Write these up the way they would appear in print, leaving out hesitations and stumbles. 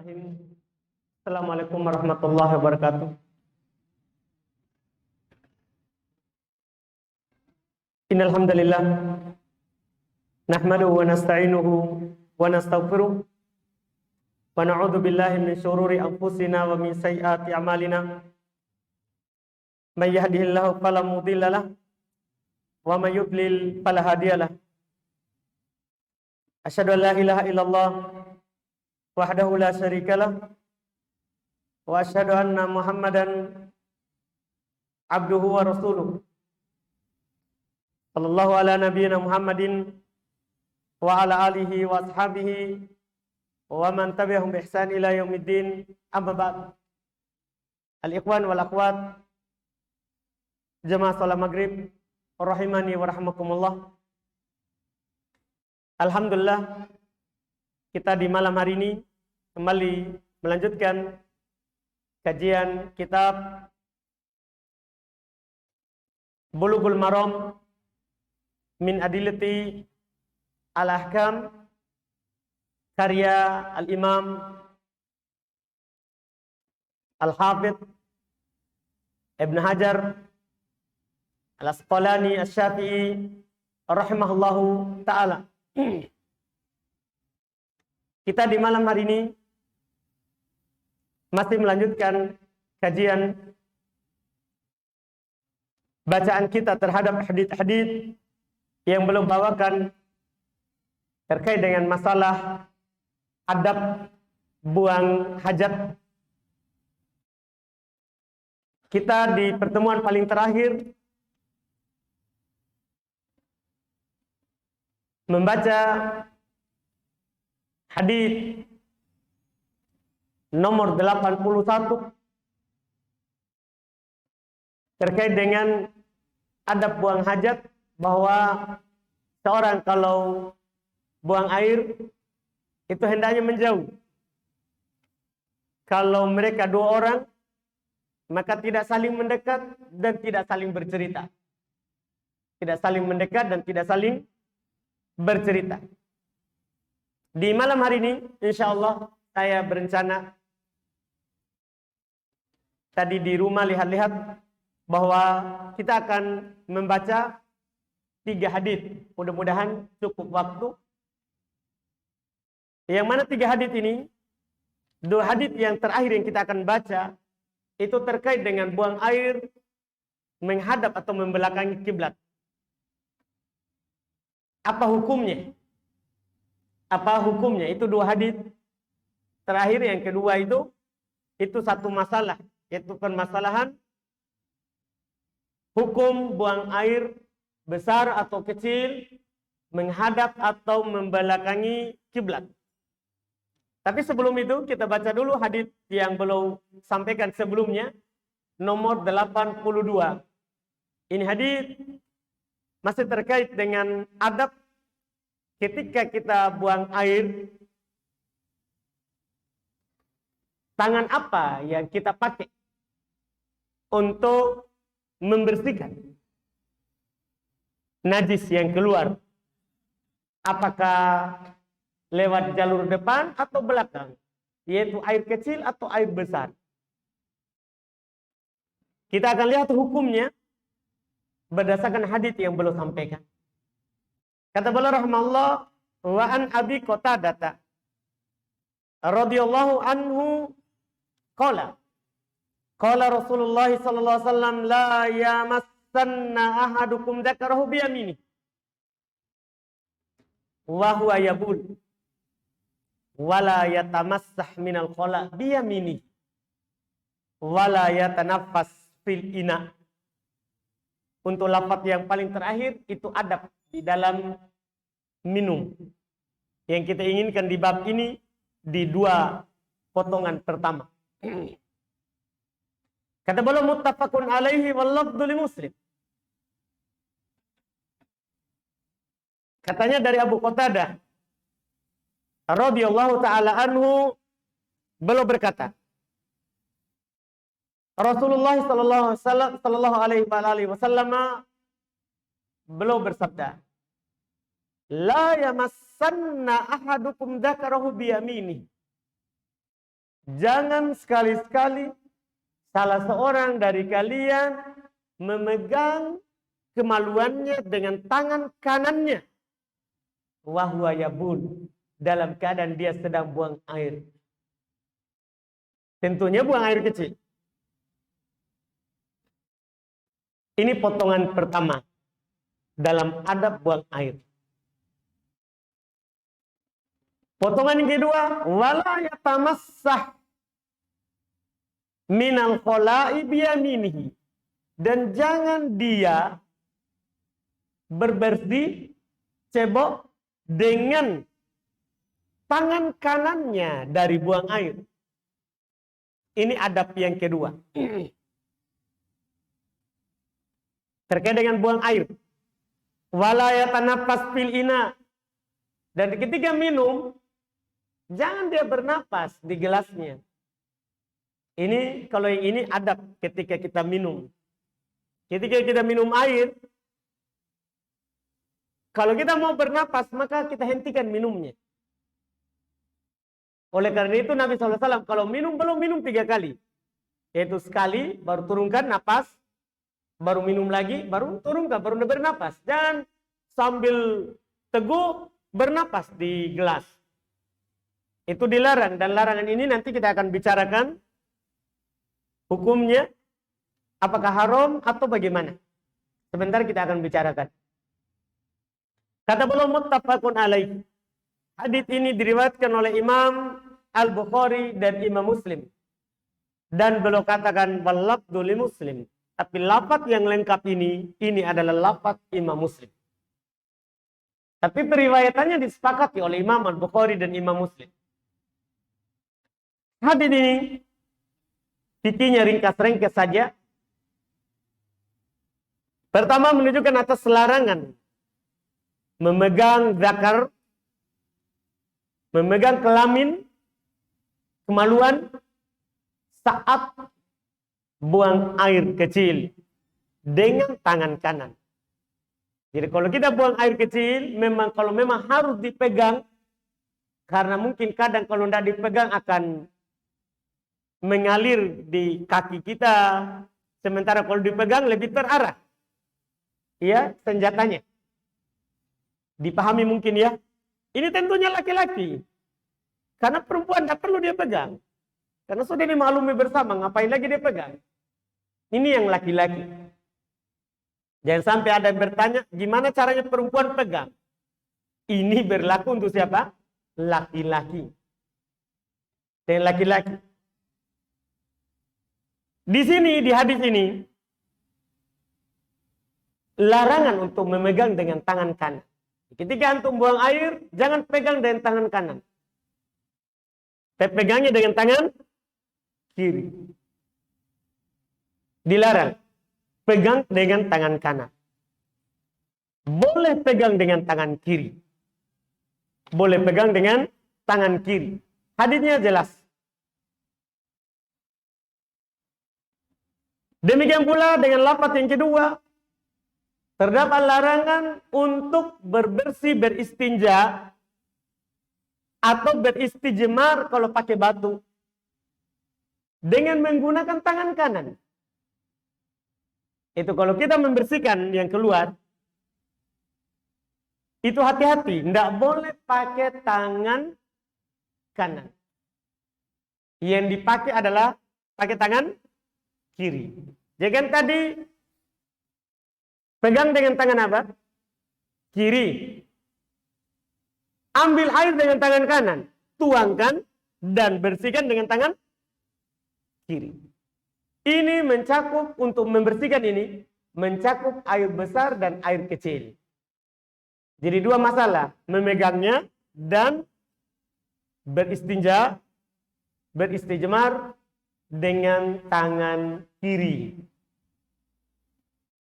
Bismillahirrahmanirrahim. Assalamualaikum warahmatullahi wabarakatuh. Innal hamdalillah nahmaduhu wa nasta'inuhu wa nastaghfiruh wa na'udzu billahi min syururi anfusina wa min sayyiati a'malina. May yahdihillahu fala mudilla lahu wa may yudlil fala hadiyalah. Asyhadu an la ilaha illallah wahdahu la syarikalah wa asyhadu anna Muhammadan abduhu wa rasuluh. Sallallahu ala nabiyyina Muhammadin wa ala alihi wa ashabihi wa man tabi'ahum bi ihsan ila yaumiddin. Amma ba'd. Al-ikhwan wal akhwat jamaah salat maghrib rahimani wa rahmakumullah. Alhamdulillah, kita di malam hari ini kembali melanjutkan kajian kitab Bulughul Maram min Adillati Al-Ahkam karya Al-Imam Al-Hafidh Ibn Hajar Al-Asqalani Asy-Syafi'i rahimahullahu ta'ala. Kita di malam hari ini masih melanjutkan kajian bacaan kita terhadap hadits-hadits yang belum bawakan terkait dengan masalah adab buang hajat. Kita di pertemuan paling terakhir membaca hadis nomor 81 terkait dengan adab buang hajat, bahwa seorang kalau buang air itu hendaknya menjauh. Kalau mereka dua orang, maka tidak saling mendekat dan tidak saling bercerita. Tidak saling mendekat dan tidak saling bercerita. Di malam hari ini, insya Allah saya berencana tadi di rumah lihat-lihat bahwa kita akan membaca 3 hadits. Mudah-mudahan cukup waktu. Yang mana 3 hadits ini, 2 hadits yang terakhir yang kita akan baca itu terkait dengan buang air menghadap atau membelakangi kiblat. Apa hukumnya? Apa hukumnya? Itu 2 hadits terakhir. Yang kedua itu satu masalah, yaitu permasalahan hukum buang air besar atau kecil menghadap atau membelakangi kiblat. Tapi sebelum itu kita baca dulu hadits yang belum sampaikan sebelumnya, nomor 82. Ini hadits masih terkait dengan adab ketika kita buang air. Tangan apa yang kita pakai untuk membersihkan najis yang keluar? Apakah lewat jalur depan atau belakang? Yaitu air kecil atau air besar? Kita akan lihat hukumnya berdasarkan hadits yang belum sampaikan. Kata beliau rahimahullah, wa an Abi Qatadah radhiyallahu anhu qala Rasulullah sallallahu alaihi wasallam la yamassanna ahadukum dzakarahu bi yaminihi wa huwa yabul wala yatamassah minal khala bi yaminihi wala yatanaffas fil ina. Untuk lafaz yang paling terakhir itu adab di dalam minum. Yang kita inginkan di bab ini di 2 potongan pertama. Kata beliau muttafaqun alaihi wal lafdhu li Muslim. Katanya dari Abu Qatadah radhiyallahu taala anhu, beliau berkata, Rasulullah sallallahu alaihi wasallam beliau bersabda, la yamassanna ahadukum dzakarahu bi yaminihi Jangan sekali-sekali salah seorang dari kalian memegang kemaluannya dengan tangan kanannya. Wahwa yabul, dalam keadaan dia sedang buang air. Tentunya buang air kecil. Ini potongan pertama dalam adab buang air. Potongan yang kedua, wala yatamassah minal khola'i biyaminihi. Dan jangan dia berbersih cebok dengan tangan kanannya dari buang air. Ini adab yang kedua. Terkait dengan buang air. Wala yatanafas fil ina. Dan ketika minum, jangan dia bernapas di gelasnya. Ini kalau yang ini adab ketika kita minum. Ketika kita minum air, kalau kita mau bernapas, maka kita hentikan minumnya. Oleh karena itu Nabi SAW kalau minum, belum minum 3 kali. Yaitu sekali, baru turunkan napas, baru minum lagi, baru turunkan, baru bernapas. Jangan sambil teguh bernapas di gelas. Itu dilarang, dan larangan ini nanti kita akan bicarakan hukumnya, apakah haram atau bagaimana. Sebentar kita akan bicarakan. Kata beliau muttafaqun alaih. Hadits ini diriwayatkan oleh Imam Al-Bukhari dan Imam Muslim. Dan beliau katakan walafdhu li Muslim. Tapi lafaz yang lengkap ini adalah lafaz Imam Muslim. Tapi periwayatannya disepakati oleh Imam Al-Bukhari dan Imam Muslim. Hadis ini titiknya ringkas-ringkas saja. Pertama menunjukkan atas larangan memegang zakar, memegang kelamin, kemaluan saat buang air kecil dengan tangan kanan. Jadi kalau kita buang air kecil, kalau memang harus dipegang, karena mungkin kadang kalau tidak dipegang akan mengalir di kaki kita, sementara kalau dipegang lebih terarah. Ya, senjatanya. Dipahami mungkin ya. Ini tentunya laki-laki. Karena perempuan tidak perlu dia pegang. Karena sudah dimaklumi bersama, ngapain lagi dia pegang. Ini yang laki-laki. Jangan sampai ada yang bertanya, gimana caranya perempuan pegang? Ini berlaku untuk siapa? Laki-laki. Dan laki-laki. Di sini, di hadis ini, larangan untuk memegang dengan tangan kanan. Ketika antum buang air, jangan pegang dengan tangan kanan. Pegangnya dengan tangan kiri. Dilarang. Pegang dengan tangan kanan. Boleh pegang dengan tangan kiri. Boleh pegang dengan tangan kiri. Hadisnya jelas. Demikian pula dengan lafaz yang kedua. Terdapat larangan untuk berbersih, beristinja atau beristijmar kalau pakai batu dengan menggunakan tangan kanan. Itu kalau kita membersihkan yang keluar, itu hati-hati, tidak boleh pakai tangan kanan. Yang dipakai adalah pakai tangan kiri. Jangan tadi pegang dengan tangan apa? Kiri. Ambil air dengan tangan kanan, tuangkan dan bersihkan dengan tangan kiri. Ini mencakup, untuk membersihkan ini, mencakup air besar dan air kecil. Jadi 2 masalah, memegangnya dan beristinja, beristijmar dengan tangan kiri.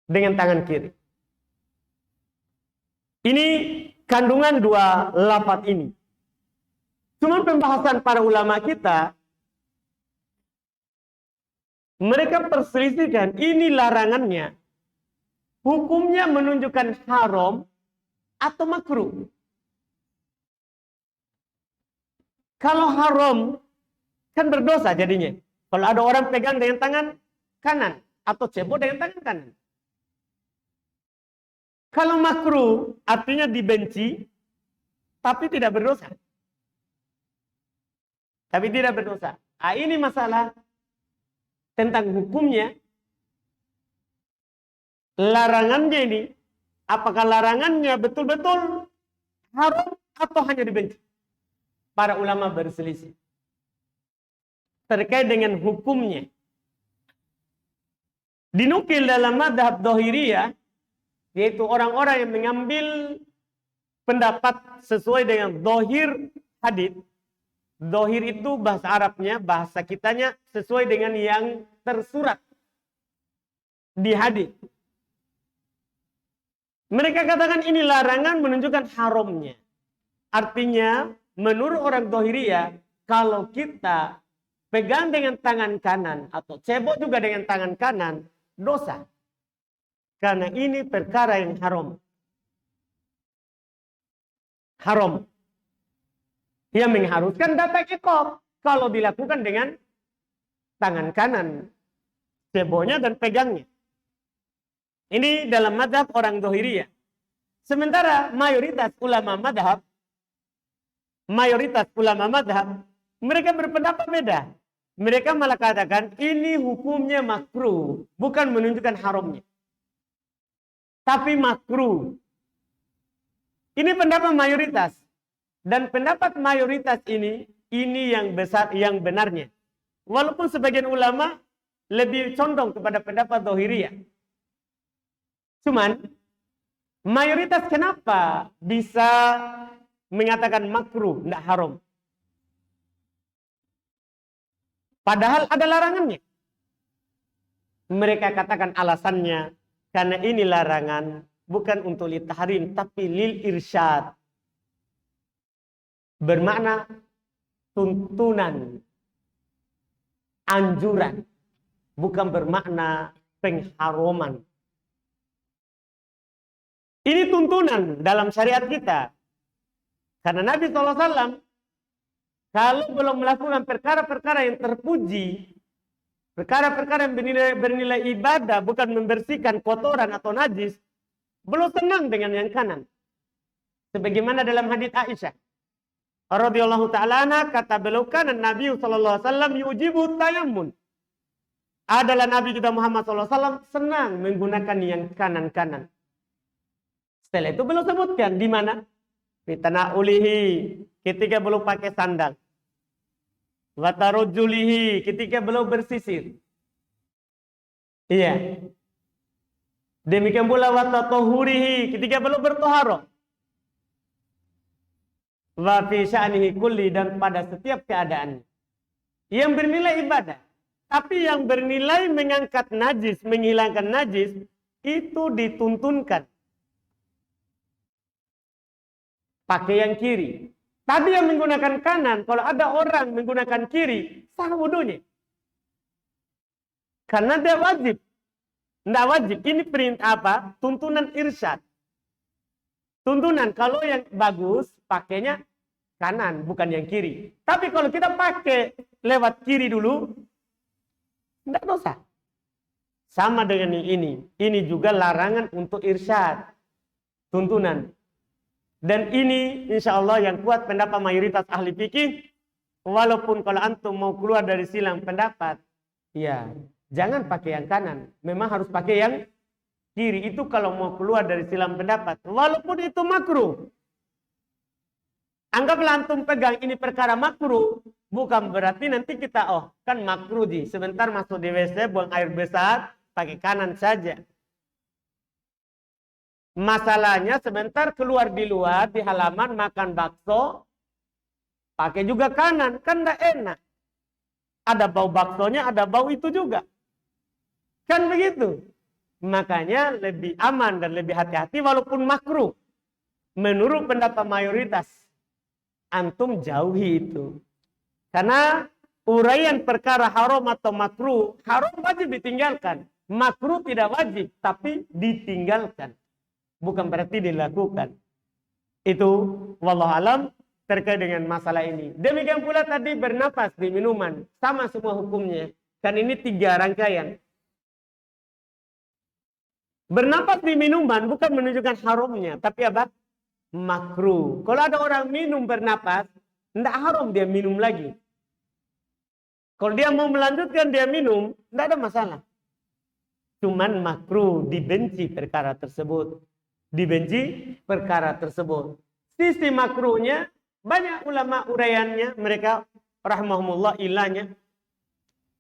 Dengan tangan kiri. Ini kandungan 2 lafaz ini. Cuma pembahasan para ulama kita, mereka perselisihkan ini larangannya. Hukumnya menunjukkan haram atau makruh. Kalau haram, Kan berdosa jadinya. Kalau ada orang pegang dengan tangan kanan atau cebok dengan tangan kanan. Kalau makruh artinya dibenci tapi tidak berdosa. Tapi tidak berdosa. Ah, ini masalah tentang hukumnya. Larangannya ini, apakah larangannya betul-betul haram atau hanya dibenci? Para ulama berselisih terkait dengan hukumnya. Dinukil dalam madhab Dhahiriyah, yaitu orang-orang yang mengambil pendapat sesuai dengan dhahir hadits. Dhahir itu bahasa Arabnya, bahasa kitanya sesuai dengan yang tersurat di hadits. Mereka katakan ini larangan menunjukkan haramnya. Artinya, menurut orang Dhahiriyah, kalau kita pegang dengan tangan kanan atau cebok juga dengan tangan kanan, dosa. Karena ini perkara yang haram. Haram. Yang mengharuskan datang ekor kalau dilakukan dengan tangan kanan, ceboknya dan pegangnya. Ini dalam madhab orang Dhahiriyah. Sementara mayoritas ulama madhab, mereka berpendapat beda. Mereka malah katakan ini hukumnya makruh, bukan menunjukkan haramnya. Tapi makruh. Ini pendapat mayoritas. Dan pendapat mayoritas ini yang besar, yang benarnya. Walaupun sebagian ulama lebih condong kepada pendapat Dhahiriyah. Cuman, mayoritas kenapa bisa mengatakan makruh, tidak haram? Padahal ada larangannya. Mereka katakan alasannya, karena ini larangan bukan untuk lil tahrim, tapi lil irsyad. Bermakna tuntunan, anjuran, bukan bermakna pengharaman. Ini tuntunan dalam syariat kita. Karena Nabi SAW, kalau belum melakukan perkara-perkara yang terpuji, perkara-perkara yang bernilai ibadah, bukan membersihkan kotoran atau najis, belum senang dengan yang kanan. Sebagaimana dalam hadits Aisyah radhiyallahu ta'ala anha, kata beliau, kan Nabi SAW yujibu tayammun. Adalah Nabi kita Muhammad SAW senang menggunakan yang kanan-kanan. Setelah itu belum sebutkan di mana? Fitana ulihi, ketika belum pakai sandal. Watarojulihi, ketika belum bersisir. Iya. Demikian pula watatohurihi, ketika belum bertoharoh. Wa fi sya'nihi kulli, dan pada setiap keadaan. Yang bernilai ibadah. Tapi yang bernilai mengangkat najis, menghilangkan najis, itu dituntunkan. Pakai yang kiri. Tadi yang menggunakan kanan, kalau ada orang menggunakan kiri, sah wudunya. Karena dia wajib. Tidak wajib. Ini perintah apa? Tuntunan irsyad. Tuntunan, kalau yang bagus, pakainya kanan, bukan yang kiri. Tapi kalau kita pakai lewat kiri dulu, tidak dosa. Sama dengan ini. Ini juga larangan untuk irsyad. Tuntunan. Dan ini insya Allah yang kuat pendapat mayoritas ahli fikih. Walaupun kalau antum mau keluar dari silang pendapat, ya jangan pakai yang kanan. Memang harus pakai yang kiri. Itu kalau mau keluar dari silang pendapat. Walaupun itu makruh. Anggaplah antum pegang ini perkara makruh. Bukan berarti nanti kita, oh kan makruh di. Sebentar masuk di WC, buang air besar, pakai kanan saja. Masalahnya sebentar keluar di luar, di halaman, makan bakso, pakai juga kanan. Kan tidak enak. Ada bau baksonya, ada bau itu juga. Kan begitu. Makanya lebih aman dan lebih hati-hati walaupun makruh. Menurut pendapat mayoritas, antum jauhi itu. Karena uraian perkara haram atau makruh, haram wajib ditinggalkan. Makruh tidak wajib, tapi ditinggalkan. Bukan berarti dilakukan. Itu wallahu alam. terkait dengan masalah ini. Demikian pula tadi bernapas di minuman, sama semua hukumnya. Kan ini 3 rangkaian. Bernapas di minuman bukan menunjukkan haramnya, tapi apa? Makruh. Kalau ada orang minum bernapas, tidak haram dia minum lagi. Kalau dia mau melanjutkan dia minum, tidak ada masalah. Cuman makruh, dibenci perkara tersebut. Dibenci perkara tersebut. Sisi makruhnya, banyak ulama uraiannya, mereka rahmahumullah ilahnya.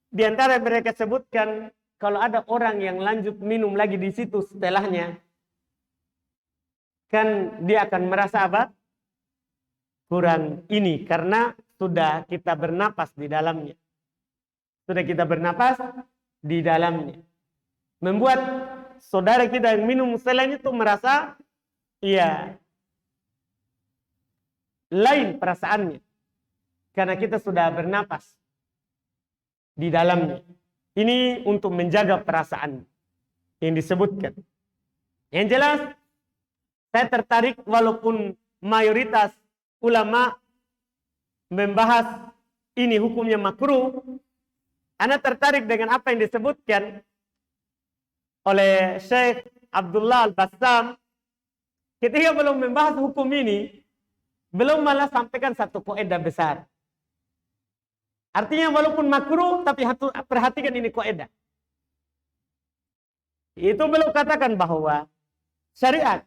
Di antara mereka sebutkan, kalau ada orang yang lanjut minum lagi di situ setelahnya, kan dia akan merasa apa? Kurang ini, karena sudah kita bernapas di dalamnya. Sudah kita bernapas di dalamnya. Membuat saudara kita yang minum setelahnya itu merasa, iya, lain perasaannya. Karena kita sudah bernapas di dalamnya. Ini untuk menjaga perasaan yang disebutkan. Yang jelas, saya tertarik walaupun mayoritas ulama membahas ini hukumnya makruh. Ana tertarik dengan apa yang disebutkan oleh Syekh Abdullah Al-Bassam. Ketika belum membahas hukum ini, belum malah sampaikan satu kaidah besar. Artinya walaupun makruh, tapi perhatikan ini kaidah. Itu belum katakan bahwa syariat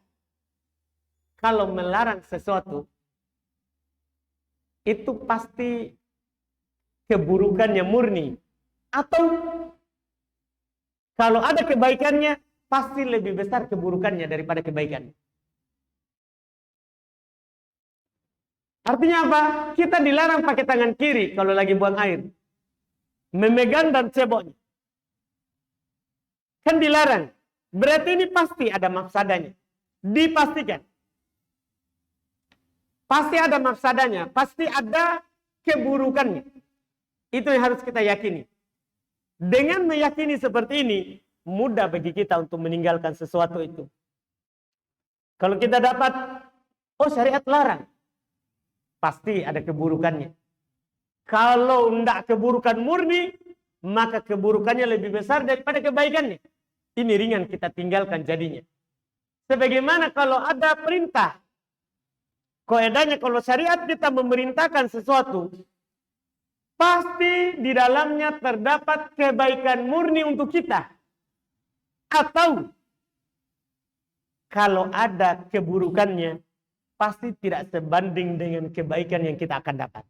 kalau melarang sesuatu, itu pasti keburukannya murni. Atau kalau ada kebaikannya, pasti lebih besar keburukannya daripada kebaikan. Artinya apa? Kita dilarang pakai tangan kiri kalau lagi buang air. Memegang dan ceboknya. Kan dilarang. Berarti ini pasti ada mafsadanya. Dipastikan. Pasti ada mafsadanya. Pasti ada keburukannya. Itu yang harus kita yakini. Dengan meyakini seperti ini, mudah bagi kita untuk meninggalkan sesuatu itu. Kalau kita dapat, oh syariat larang, pasti ada keburukannya. Kalau tidak keburukan murni, maka keburukannya lebih besar daripada kebaikannya. Ini ringan kita tinggalkan jadinya. Sebagaimana kalau ada perintah, kaidahnya kalau syariat kita memerintahkan sesuatu, pasti di dalamnya terdapat kebaikan murni untuk kita. Atau kalau ada keburukannya, pasti tidak sebanding dengan kebaikan yang kita akan dapat.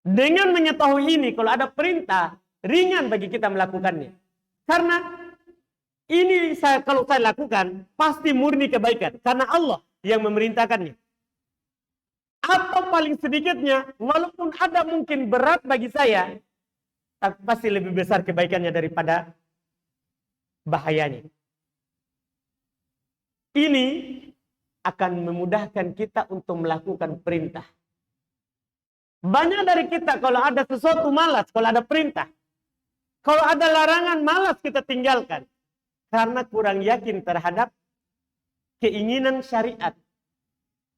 Dengan mengetahui ini, kalau ada perintah, ringan bagi kita melakukannya. Karena ini kalau saya lakukan, pasti murni kebaikan. Karena Allah yang memerintahkannya. Atau paling sedikitnya, walaupun ada mungkin berat bagi saya, tapi pasti lebih besar kebaikannya daripada bahayanya. Ini akan memudahkan kita untuk melakukan perintah. Banyak dari kita kalau ada sesuatu malas, kalau ada perintah. Kalau ada larangan malas kita tinggalkan. Karena kurang yakin terhadap keinginan syariat.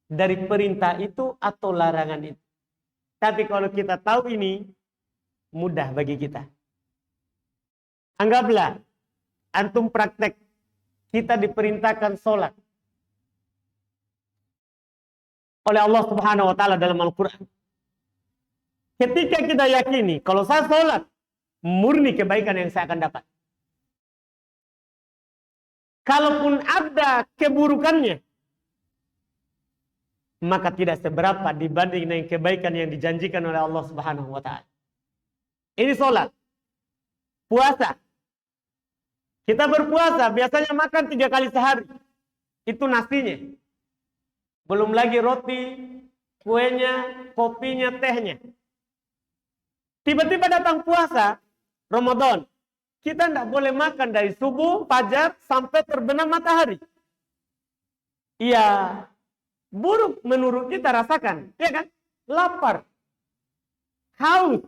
Dari perintah itu atau larangan itu. Tapi kalau kita tahu ini, mudah bagi kita. Anggaplah, antum praktek, kita diperintahkan sholat oleh Allah Subhanahu wa Ta'ala dalam Al-Quran. Ketika kita yakini, kalau saya sholat, murni kebaikan yang saya akan dapat. Kalaupun ada keburukannya, maka tidak seberapa dibanding dengan kebaikan yang dijanjikan oleh Allah Subhanahu wa Ta'ala. Ini sholat. Puasa. Kita berpuasa, biasanya makan 3 kali sehari. Itu nasinya. Belum lagi roti, kuenya, kopinya, tehnya. Tiba-tiba datang puasa, Ramadan. Kita tidak boleh makan dari subuh, fajar, sampai terbenam matahari. Iya, buruk menurut kita rasakan. Ya kan? Lapar. Haus.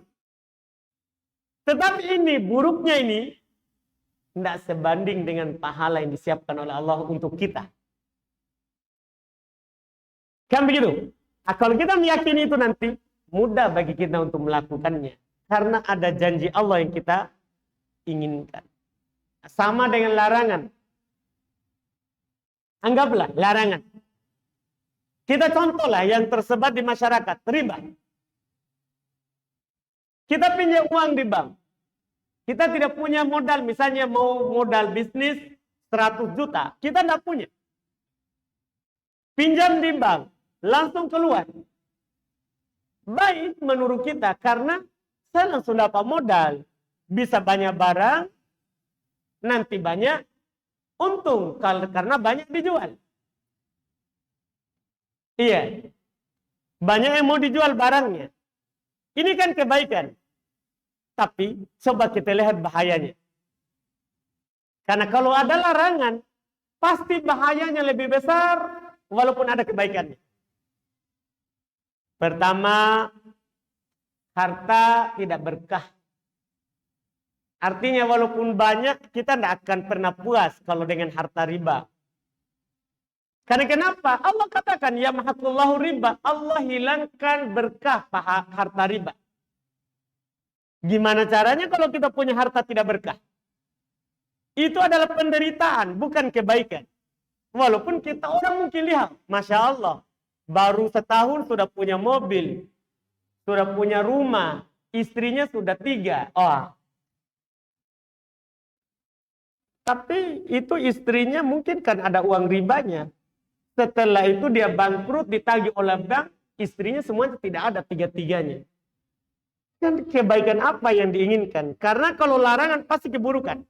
Tetapi ini, buruknya ini, tidak sebanding dengan pahala yang disiapkan oleh Allah untuk kita. Kan begitu? Nah, kalau kita meyakini itu nanti, mudah bagi kita untuk melakukannya. Karena ada janji Allah yang kita inginkan. Sama dengan larangan. Anggaplah larangan. Kita contohlah yang tersebar di masyarakat, riba. Kita pinjam uang di bank. Kita tidak punya modal, misalnya mau modal bisnis 100 juta. Kita tidak punya. Pinjam di bank, langsung keluar. Baik menurut kita, karena saya langsung dapat modal. Bisa banyak barang, nanti banyak untung, karena banyak dijual. Iya. Banyak yang mau dijual barangnya. Ini kan kebaikan. Tapi coba kita lihat bahayanya. Karena kalau ada larangan, pasti bahayanya lebih besar walaupun ada kebaikannya. Pertama, harta tidak berkah. Artinya walaupun banyak, kita tidak akan pernah puas kalau dengan harta riba. Karena kenapa? Allah katakan, ya mahaqullahu riba. Allah hilangkan berkah harta riba. Gimana caranya kalau kita punya harta tidak berkah? Itu adalah penderitaan, bukan kebaikan. Walaupun kita orang mungkin lihat, Masya Allah, baru setahun sudah punya mobil, sudah punya rumah, istrinya sudah 3. Oh. Tapi itu istrinya mungkin kan ada uang ribanya. Setelah itu dia bangkrut, ditagih oleh bank, istrinya semuanya tidak ada 3-tiganya. Kan kebaikan apa yang diinginkan? Karena kalau larangan pasti keburukan.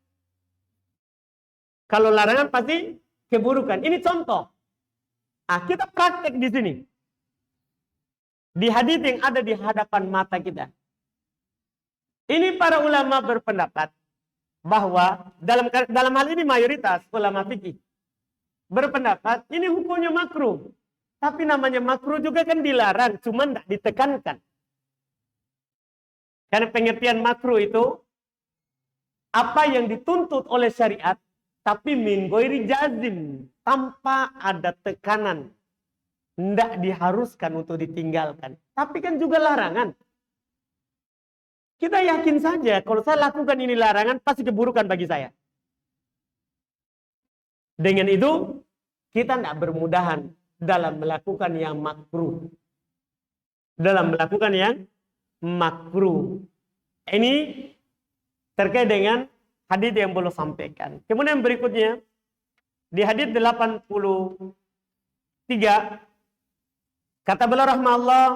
Kalau larangan pasti keburukan. Ini contoh. Kita praktek di sini. Di hadis yang ada di hadapan mata kita. Ini para ulama berpendapat bahwa dalam hal ini mayoritas ulama fikih berpendapat ini hukumnya makruh. Tapi namanya makruh juga kan dilarang, cuma tidak ditekankan. Karena pengertian makruh itu apa yang dituntut oleh syariat, tapi min ghairi jazim, tanpa ada tekanan. Tidak diharuskan untuk ditinggalkan. Tapi kan juga larangan. Kita yakin saja kalau saya lakukan ini larangan, pasti keburukan bagi saya. Dengan itu, kita tidak bermudahan dalam melakukan yang makruh. Dalam melakukan yang makruh. Ini terkait dengan hadis yang belum sampaikan. Kemudian berikutnya, di hadis 83, kata beliau rahmatullah,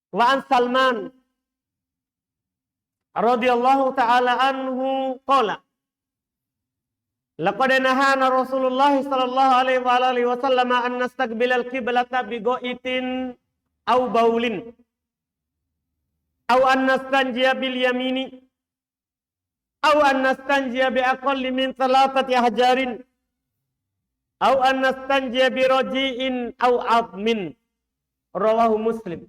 wa an Salman radhiyallahu ta'ala anhu qala, laqad nahana Rasulullah sallallahu alaihi wa alihi wasallam an nastaqbilal qiblata bi ghaitin aw baulin aw an nastanjiya bil yamini aw an nastanjiya bi aqalli min salatati ahjarin aw an nastanjiya bi raji'in aw admin. Rawahu Muslim.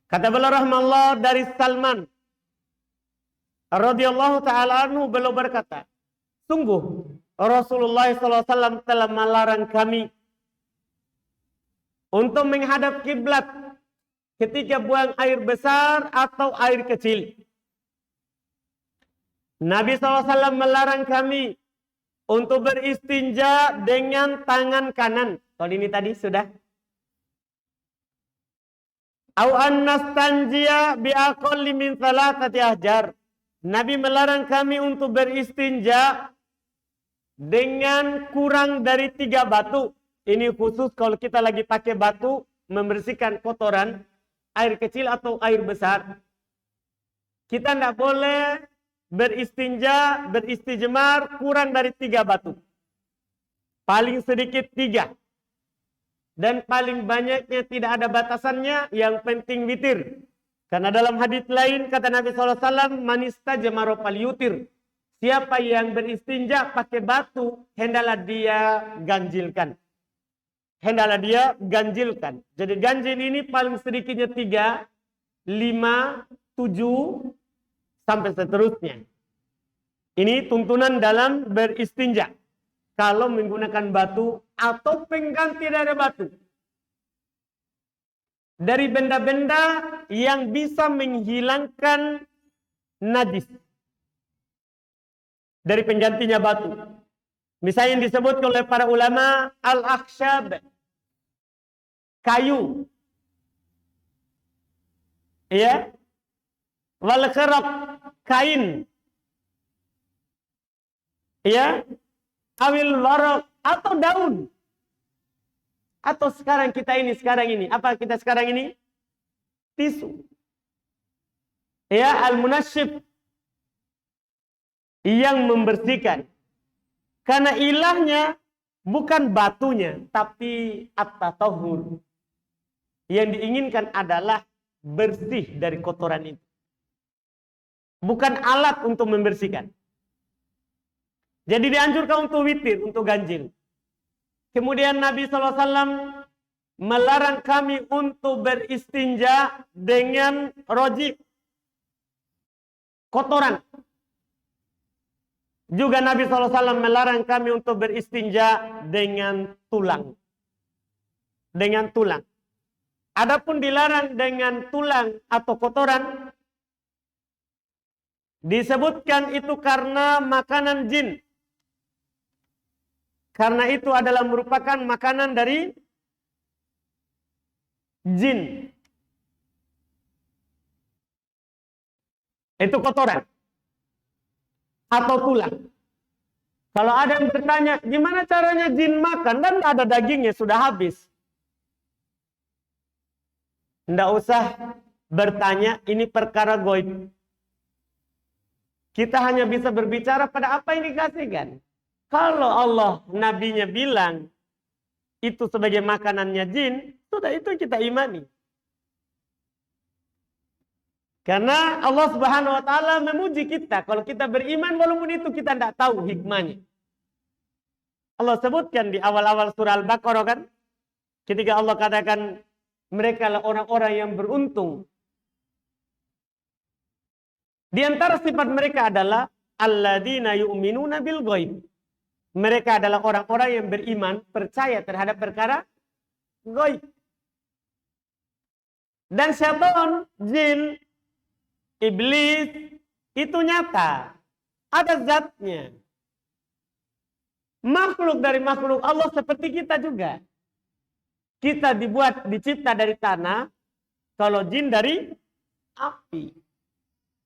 Kata beliau rahmatullah dari Salman radhiyallahu ta'ala anhu, beliau berkata, sungguh Rasulullah SAW telah melarang kami untuk menghadap kiblat ketika buang air besar atau air kecil. Nabi SAW melarang kami untuk beristinja dengan tangan kanan. Kalau ini tadi sudah. Au annastanjiya bi aqalli min salatati ahjar. Nabi melarang kami untuk beristinja dengan kurang dari 3 batu. Ini khusus kalau kita lagi pakai batu membersihkan kotoran, air kecil atau air besar. Kita tidak boleh beristijmar kurang dari 3 batu. Paling sedikit 3. Dan paling banyaknya tidak ada batasannya, yang penting witir. Karena dalam hadis lain kata Nabi SAW, manista jamarofal yutir. Siapa yang beristinja pakai batu, hendaklah dia ganjilkan. Hendaklah dia ganjilkan. Jadi ganjil ini paling sedikitnya 3, 5, 7, sampai seterusnya. Ini tuntunan dalam beristinja. kalau menggunakan batu atau pengganti dari batu. Dari benda-benda yang bisa menghilangkan najis. Dari penggantinya batu. Misalnya yang disebut oleh para ulama al-akshab, kayu. Ya. Wal kharaq, kain. Ya. Awil waraq, atau daun. Atau sekarang ini. Apa kita sekarang ini? Tisu. Ya, al-munasyib. Yang membersihkan. Karena ilahnya bukan batunya, tapi at-tatahhur. Yang diinginkan adalah bersih dari kotoran itu. Bukan alat untuk membersihkan. Jadi dianjurkan untuk witir, untuk ganjil. Kemudian Nabi SAW melarang kami untuk beristinja dengan rojib, kotoran. Juga Nabi SAW melarang kami untuk beristinja dengan tulang. Dengan tulang. Adapun dilarang dengan tulang atau kotoran, disebutkan itu karena makanan jin. Karena itu adalah merupakan makanan dari jin. Itu kotoran. Atau tulang. Kalau ada yang bertanya, gimana caranya jin makan? Dan ada dagingnya, sudah habis. Tidak usah bertanya, ini perkara goib. Kita hanya bisa berbicara pada apa yang dikasihkan. Kalau Allah, nabinya bilang, itu sebagai makanannya jin, sudah itu kita imani. Karena Allah Subhanahu wa taala memuji kita kalau kita beriman walaupun itu kita tidak tahu hikmahnya. Allah sebutkan di awal-awal surah Al-Baqarah kan, ketika Allah katakan mereka adalah orang-orang yang beruntung. Di antara sifat mereka adalah alladzina yu'minuna bil ghaib. Mereka adalah orang-orang yang beriman, percaya terhadap perkara ghaib. Dan syaitan, jin, iblis, itu nyata. Ada zatnya. Makhluk dari makhluk Allah seperti kita juga. Kita dicipta dari tanah, kalau jin dari api.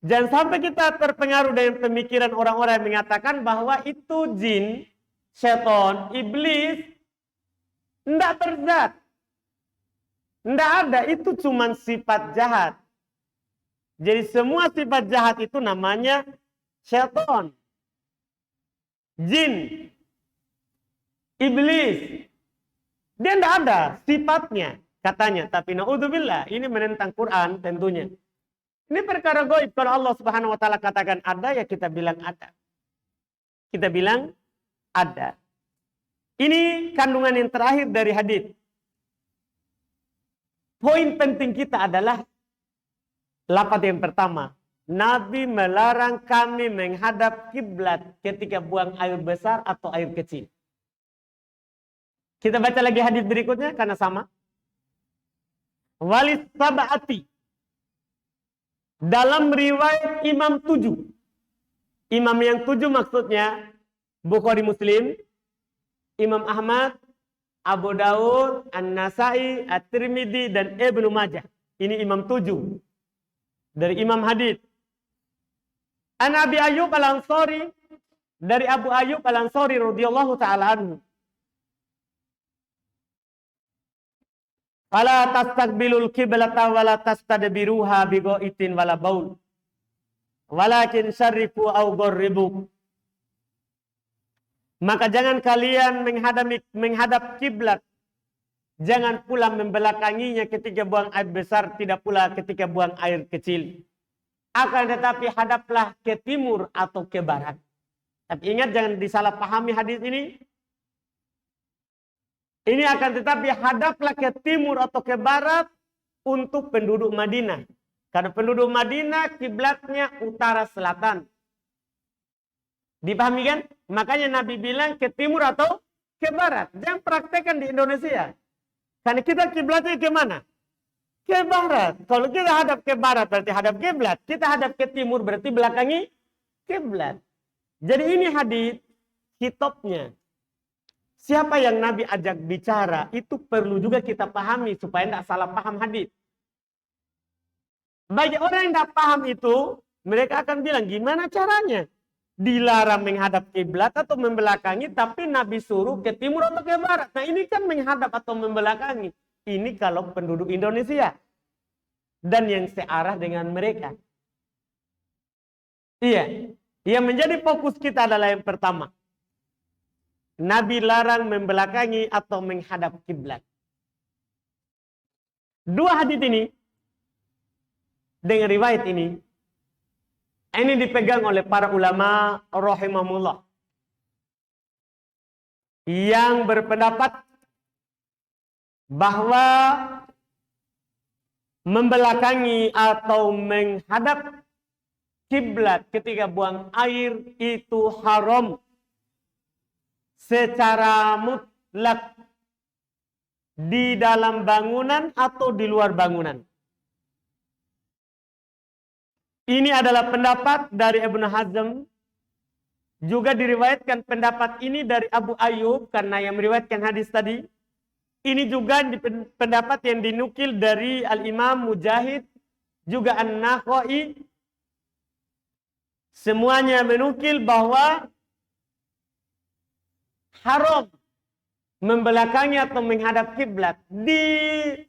Jangan sampai kita terpengaruh dengan pemikiran orang-orang yang mengatakan bahwa itu jin, syaitan, iblis, tidak berzat. Tidak ada, itu cuma sifat jahat. Jadi semua sifat jahat itu namanya syaitan, jin, iblis. Dia tidak ada sifatnya katanya. Tapi naudzubillah, ini menentang Quran tentunya. Ini perkara gaib. Kalau Allah Subhanahu wa taala katakan ada, ya kita bilang ada. Kita bilang ada. Ini kandungan yang terakhir dari hadis. Poin penting kita adalah lafaz yang pertama. Nabi melarang kami menghadap kiblat ketika buang air besar atau air kecil. Kita baca lagi hadis berikutnya karena sama. Walis sab'ati. Dalam riwayat Imam 7. Imam yang 7 maksudnya Bukhari Muslim, Imam Ahmad, Abu Daud, An-Nasai, At-Tirmidzi, dan Ibnu Majah. Ini Imam 7. Dari Imam hadis. An Abi Ayyub Al-Ansari, dari Abu Ayyub Al-Ansari radhiyallahu taala anhu. Fala tastaqbilul qiblata wala tastadbiruha bighaitin wala baul. Walakin syarrifu aw gharribu. Maka jangan kalian menghadap kiblat. Jangan pula membelakanginya ketika buang air besar, tidak pula ketika buang air kecil. Akan tetapi hadaplah ke timur atau ke barat. Tapi ingat jangan disalahpahami hadis ini. Ini akan tetapi hadaplah ke timur atau ke barat untuk penduduk Madinah. Karena penduduk Madinah kiblatnya utara selatan. Dipahami kan? Makanya Nabi bilang ke timur atau ke barat. Jangan praktekkan di Indonesia. Karena kita kiblatnya ke mana? Ke barat. Kalau kita hadap ke barat berarti hadap kiblat. Kita hadap ke timur berarti belakangi kiblat. Jadi ini hadis hitopnya. Siapa yang Nabi ajak bicara itu perlu juga kita pahami supaya tidak salah paham hadis. Bagi orang yang tidak paham itu, mereka akan bilang gimana caranya? Dilarang menghadap kiblat atau membelakangi, tapi Nabi suruh ke timur atau ke barat. Nah ini kan menghadap atau membelakangi. Ini kalau penduduk Indonesia dan yang searah dengan mereka. Iya, yang menjadi fokus kita adalah yang pertama. Nabi larang membelakangi atau menghadap kiblat. Dua hadis ini dengan riwayat ini dipegang oleh para ulama rahimahumullah yang berpendapat bahwa membelakangi atau menghadap kiblat ketika buang air itu haram secara mutlak di dalam bangunan atau di luar bangunan. Ini adalah pendapat dari Ibnu Hazm. Juga diriwayatkan pendapat ini dari Abu Ayyub karena yang meriwayatkan hadis tadi. Ini juga pendapat yang dinukil dari Al-Imam Mujahid, juga An-Nakhai. Semuanya menukil bahwa haram membelakangi atau menghadap kiblat di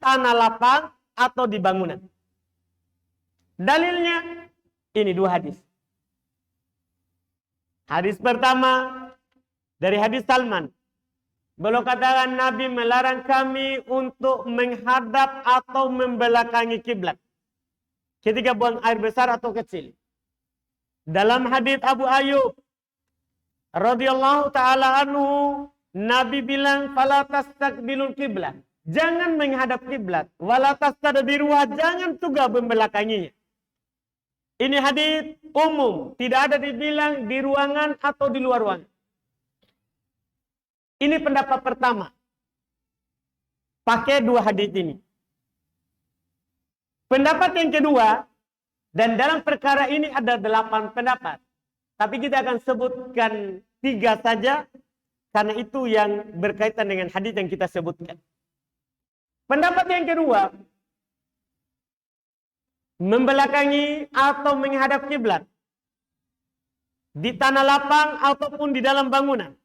tanah lapang atau di bangunan. Dalilnya ini dua hadis. Hadis pertama dari hadis Salman. Beliau katakan Nabi melarang kami untuk menghadap atau membelakangi kiblat ketika buang air besar atau kecil. Dalam hadis Abu Ayyub radhiyallahu taala anhu, Nabi bilang fala tastaqbilul kiblat. Jangan menghadap kiblat, wala tastadbiruha, jangan juga membelakanginya. Ini hadis umum, tidak ada dibilang di ruangan atau di luar ruangan. Ini pendapat pertama. Pakai dua hadis ini. Pendapat yang kedua, dan dalam perkara ini ada 8 pendapat. Tapi kita akan sebutkan 3 saja, karena itu yang berkaitan dengan hadis yang kita sebutkan. Pendapat yang kedua, membelakangi atau menghadap kiblat di tanah lapang ataupun di dalam bangunan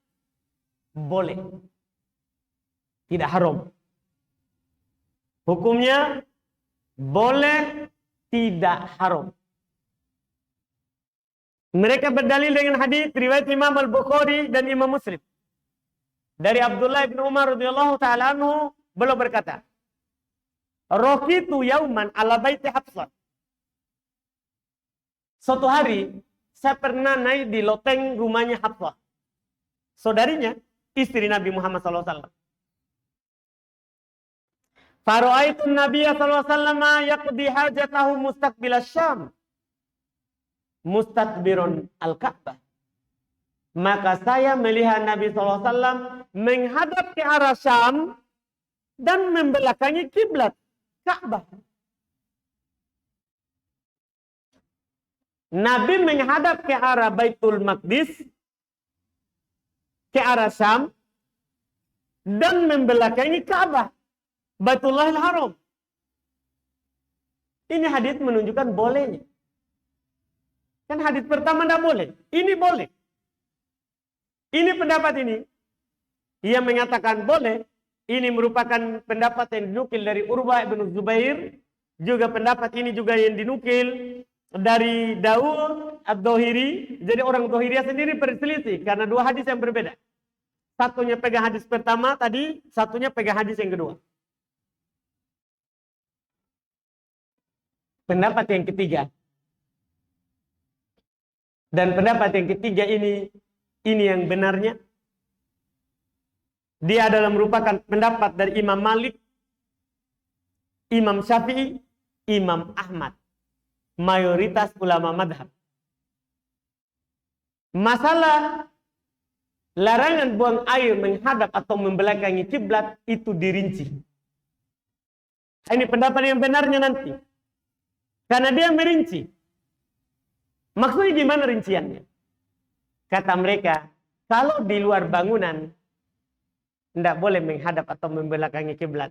boleh, tidak haram. Hukumnya boleh, tidak haram. Mereka berdalil dengan hadis riwayat Imam Al-Bukhari dan Imam Muslim dari Abdullah bin Umar radhiyallahu taala anhu, beliau berkata, "Raqitu yauman ala baiti Hafsah." Suatu hari, saya pernah naik di loteng rumahnya Hafsah. Saudarinya, istri Nabi Muhammad SAW. Fara'aitu Nabiya SAW yaqdi hajatahu mustaqbil Syam. Mustadbirun al-Ka'bah. Maka saya melihat Nabi SAW menghadap ke arah Syam dan membelakangi kiblat Ka'bah. Nabi menghadap ke arah Baitul Maqdis, ke arah Syam, dan membelakangi Ka'bah, Baitullahil Haram. Ini hadis menunjukkan bolehnya. Kan hadis pertama tidak boleh, ini boleh. Ini pendapat ini, ia mengatakan boleh. Ini merupakan pendapat yang dinukil dari Urwah bin Zubair. Juga pendapat ini juga yang dinukil dari Daud Ad-Dhahiri. Jadi orang Dhahiriyah sendiri berselisih karena dua hadis yang berbeda. Satunya pegang hadis pertama tadi, satunya pegang hadis yang kedua. Pendapat yang ketiga. Dan pendapat yang ketiga ini yang benarnya. Dia adalah merupakan pendapat dari Imam Malik, Imam Syafi'i, Imam Ahmad. Mayoritas ulama madhab. Masalah larangan buang air menghadap atau membelakangi kiblat itu dirinci. Ini pendapat yang benarnya nanti. Karena dia merinci. Maksudnya gimana rinciannya? Kata mereka, kalau di luar bangunan, tidak boleh menghadap atau membelakangi kiblat.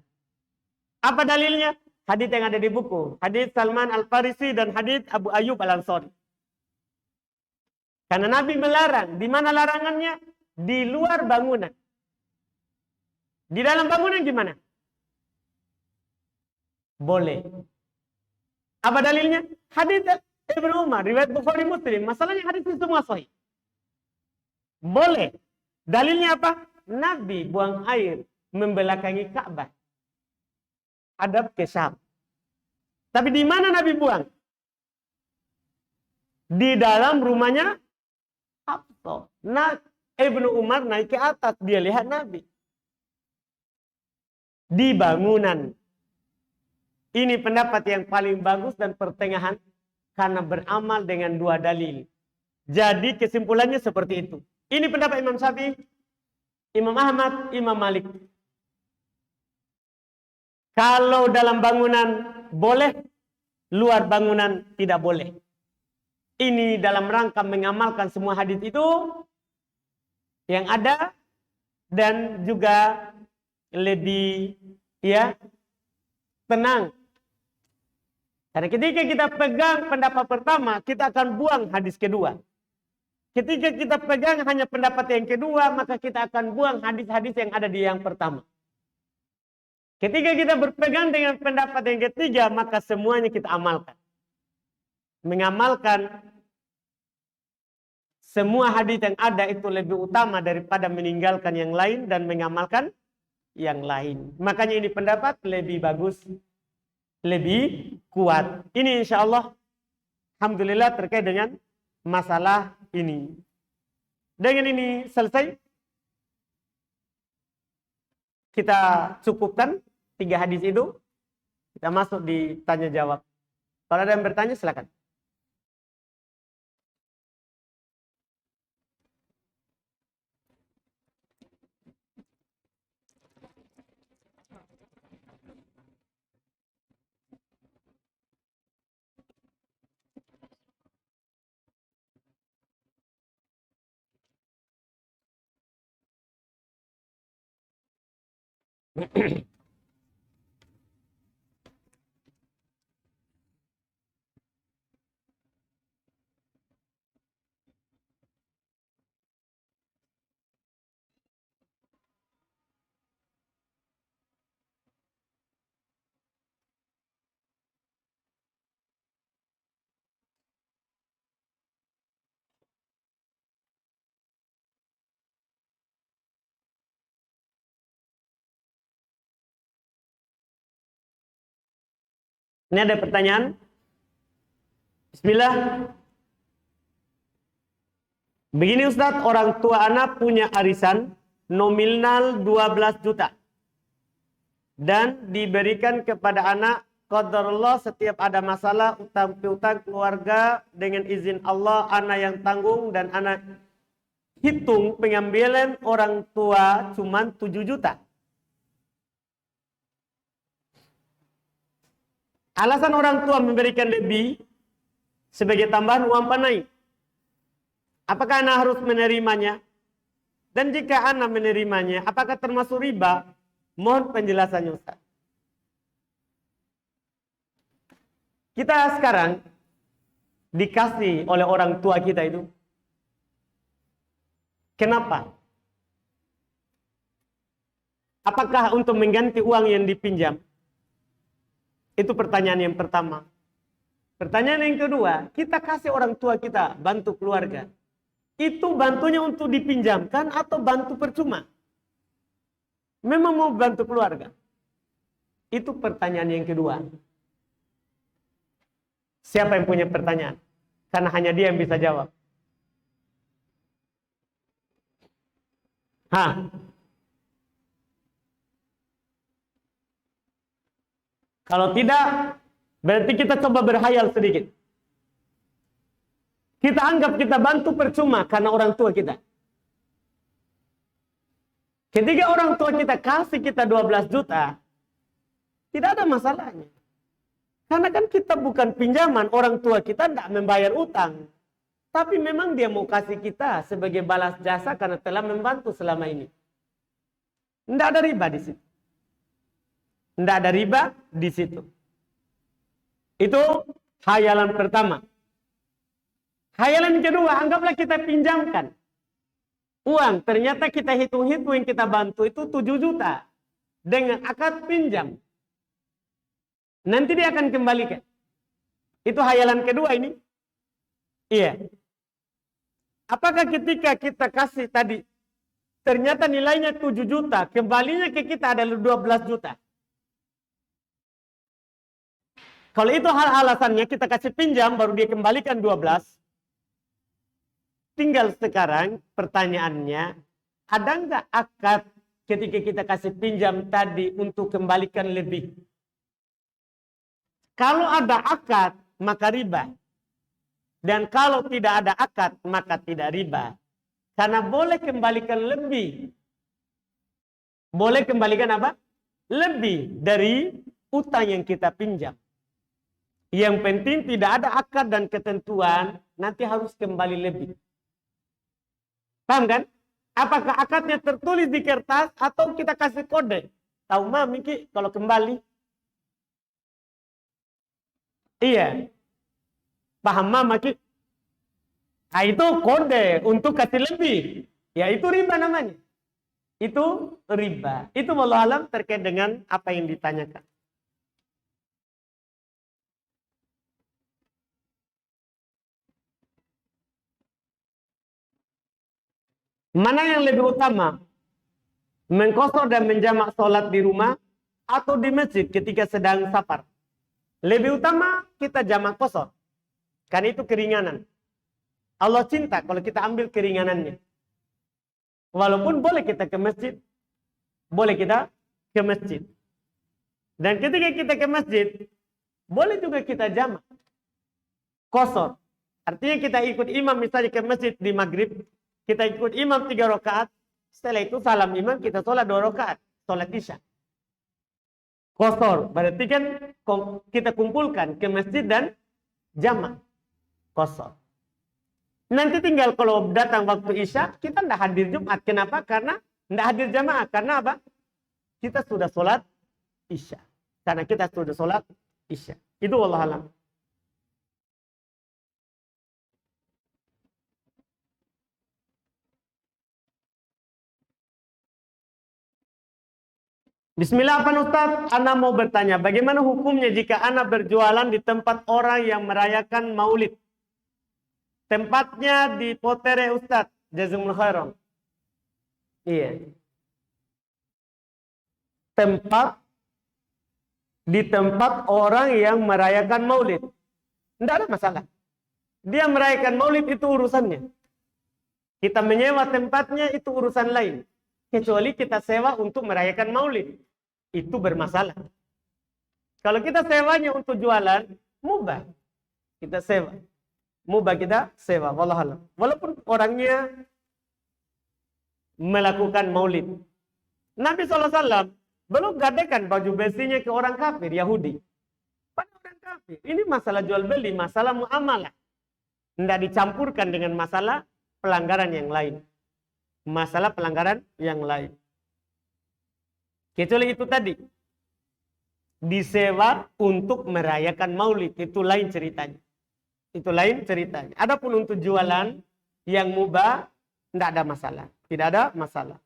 Apa dalilnya? Hadis yang ada di buku. Hadis Salman Al-Farisi dan hadis Abu Ayyub Al-Ansari. Karena Nabi melarang. Di mana larangannya? Di luar bangunan. Di dalam bangunan gimana? Boleh. Apa dalilnya? Hadis Ibnu Umar, riwayat Bukhari Muslim. Masalahnya hadis itu semua sahih. Boleh. Dalilnya apa? Nabi buang air membelakangi Ka'bah. Hadap ke Syam. Tapi di mana Nabi buang? Di dalam rumahnya Hafsah. Nah, Ibnu Umar naik ke atas, dia lihat Nabi. Di bangunan. Ini pendapat yang paling bagus dan pertengahan karena beramal dengan dua dalil. Jadi kesimpulannya seperti itu. Ini pendapat Imam Syafi'i, Imam Ahmad, Imam Malik. Kalau dalam bangunan boleh, luar bangunan tidak boleh. Ini dalam rangka mengamalkan semua hadis itu yang ada dan juga lebih tenang. Karena ketika kita pegang pendapat pertama, kita akan buang hadis kedua. Ketika kita pegang hanya pendapat yang kedua, maka kita akan buang hadis-hadis yang ada di yang pertama. Ketika kita berpegang dengan pendapat yang ketiga, maka semuanya kita amalkan. Mengamalkan semua hadis yang ada itu lebih utama daripada meninggalkan yang lain dan mengamalkan yang lain. Makanya ini pendapat lebih bagus, lebih kuat. Ini insya Allah, alhamdulillah terkait dengan masalah ini. Dengan ini selesai. Kita cukupkan 3 hadis itu. Kita masuk di tanya jawab. Kalau ada yang bertanya silakan. Ini ada pertanyaan. Bismillah. Begini Ustadz, orang tua anak punya arisan nominal 12 juta. Dan diberikan kepada anak, qadarullah setiap ada masalah, utang piutang keluarga, dengan izin Allah, anak yang tanggung dan anak hitung pengambilan orang tua cuma 7 juta. Alasan orang tua memberikan lebih sebagai tambahan uang panai. Apakah anak harus menerimanya? Dan jika anak menerimanya, apakah termasuk riba? Mohon penjelasannya Ustaz. Kita sekarang dikasih oleh orang tua kita itu. Kenapa? Apakah untuk mengganti uang yang dipinjam? Itu pertanyaan yang pertama. Pertanyaan yang kedua, kita kasih orang tua kita bantu keluarga. Itu bantunya untuk dipinjamkan atau bantu percuma? Memang mau bantu keluarga? Itu pertanyaan yang kedua. Siapa yang punya pertanyaan? Karena hanya dia yang bisa jawab. Kalau tidak, berarti kita coba berhayal sedikit. Kita anggap kita bantu percuma karena orang tua kita. Ketika orang tua kita kasih kita 12 juta, tidak ada masalahnya. Karena kan kita bukan pinjaman, orang tua kita tidak membayar utang. Tapi memang dia mau kasih kita sebagai balas jasa karena telah membantu selama ini. Tidak ada riba di situ. Tidak ada riba di situ. Itu khayalan pertama. Khayalan kedua, anggaplah kita pinjamkan uang. Ternyata kita hitung-hitung yang kita bantu itu 7 juta. Dengan akad pinjam. Nanti dia akan kembalikan. Itu khayalan kedua ini. Iya. Apakah ketika kita kasih tadi, ternyata nilainya 7 juta, kembalinya ke kita adalah 12 juta. Kalau itu alasannya kita kasih pinjam, baru dia kembalikan 12. Tinggal sekarang pertanyaannya, ada nggak akad ketika kita kasih pinjam tadi untuk kembalikan lebih? Kalau ada akad, maka riba. Dan kalau tidak ada akad, maka tidak riba. Karena boleh kembalikan lebih. Boleh kembalikan apa? Lebih dari utang yang kita pinjam. Yang penting tidak ada akad dan ketentuan, nanti harus kembali lebih. Paham kan? Apakah akadnya tertulis di kertas atau kita kasih kode? Tahu mah Miki kalau kembali? Iya. Paham mah Miki? Nah, itu kode untuk kasih lebih. Ya itu riba namanya. Itu riba. Itu wallahu alam terkait dengan apa yang ditanyakan. Mana yang lebih utama? Mengqashar dan menjamak sholat di rumah atau di masjid ketika sedang safar? Lebih utama kita jamak qashar. Karena itu keringanan. Allah cinta kalau kita ambil keringanannya. Walaupun boleh kita ke masjid. Boleh kita ke masjid. Dan ketika kita ke masjid, boleh juga kita jamak qashar. Artinya kita ikut imam misalnya ke masjid di maghrib. Kita ikut imam 3 rakaat. Setelah itu salam imam, kita sholat 2 rakaat. Sholat isya. Qashar. Berarti kan kita kumpulkan ke masjid dan jamak. Qashar. Nanti tinggal kalau datang waktu isya, kita tidak hadir Jumat. Kenapa? Karena tidak hadir jamaah. Karena apa? Kita sudah sholat isya. Karena kita sudah sholat isya. Itu wallahu alam. Bismillah, Pak Ustaz, Ana mau bertanya, bagaimana hukumnya jika Ana berjualan di tempat orang yang merayakan maulid? Tempatnya di Potere Ustaz, jazakumullah khairan. Iya. Di tempat orang yang merayakan maulid. Tidak ada masalah. Dia merayakan maulid itu urusannya. Kita menyewa tempatnya itu urusan lain. Kecuali kita sewa untuk merayakan maulid. Itu bermasalah. Kalau kita sewanya untuk jualan, mubah. Kita sewa. Mubah kita sewa. Wallahualam. Walaupun orangnya melakukan maulid. Nabi SAW belum gadekan baju besinya ke orang kafir, Yahudi. Pada orang kafir. Ini masalah jual beli, masalah muamalah. Tidak dicampurkan dengan masalah pelanggaran yang lain. Masalah pelanggaran yang lain. Kecuali itu tadi. Disewa untuk merayakan maulid. Itu lain ceritanya. Itu lain ceritanya. Adapun untuk jualan yang mubah, tidak ada masalah. Tidak ada masalah.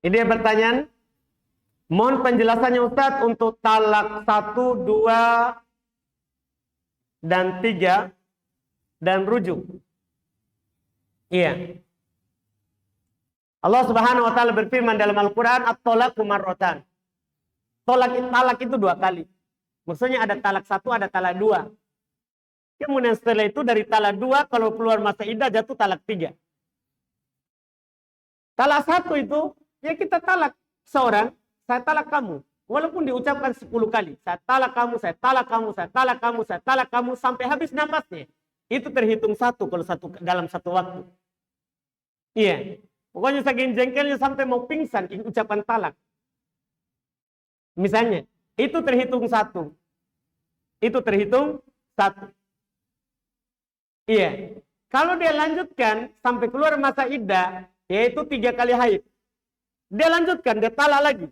Ini pertanyaan. Mohon penjelasannya Ustadz untuk talak 1, 2, dan 3 dan rujuk. Iya. Allah Subhanahu wa taala berfirman dalam Al-Qur'an, "At-talaqu marratan." Talak itu 2 kali. Maksudnya ada talak 1, ada talak 2. Kemudian setelah itu dari talak 2 kalau keluar masa iddah jatuh talak 3. Talak 1 itu ya kita talak seorang, saya talak kamu. Walaupun diucapkan 10 kali. Saya talak kamu, saya talak kamu, saya talak kamu, saya talak kamu sampai habis napasnya. Itu terhitung 1 kalau dalam satu waktu. Iya. Pokoknya saking jengkelnya sampai mau pingsan ucapan talak. Misalnya, itu terhitung 1. Itu terhitung 1. Iya. Kalau dia lanjutkan sampai keluar masa iddah, yaitu 3 kali haid. Dia lanjutkan, dia talak lagi.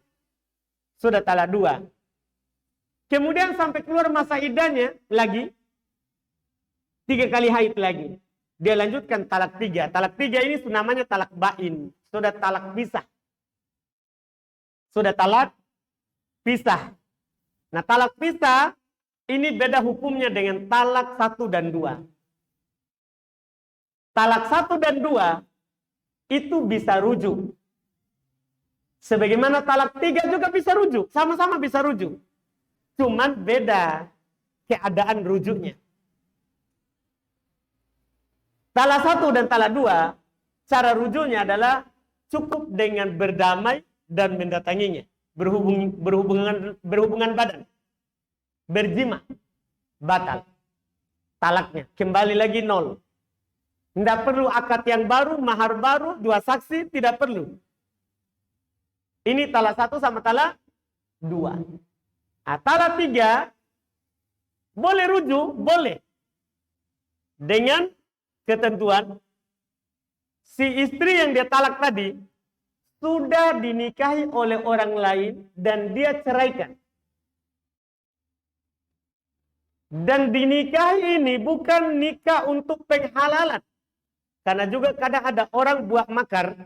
Sudah talak 2. Kemudian sampai keluar masa iddahnya lagi 3 kali haid lagi. Dia lanjutkan talak 3. Talak 3 ini namanya talak bain. Sudah talak pisah. Sudah talak pisah. Nah, talak pisah ini beda hukumnya dengan talak 1 dan 2. Talak 1 dan 2 itu bisa rujuk. Sebagaimana talak 3 juga bisa rujuk. Sama-sama bisa rujuk. Cuman beda keadaan rujuknya. Talak 1 dan talak 2, cara rujuknya adalah cukup dengan berdamai dan mendatanginya. Berhubungan badan. Berjima. Batal. Talaknya. Kembali lagi 0. Tidak perlu akad yang baru, mahar baru, 2 saksi, tidak perlu. Ini talak 1 sama talak 2. Nah, talak 3, boleh rujuk, boleh. Dengan ketentuan, si istri yang dia talak tadi, sudah dinikahi oleh orang lain dan dia ceraikan. Dan dinikahi ini bukan nikah untuk penghalalan. Karena juga kadang ada orang buat makar.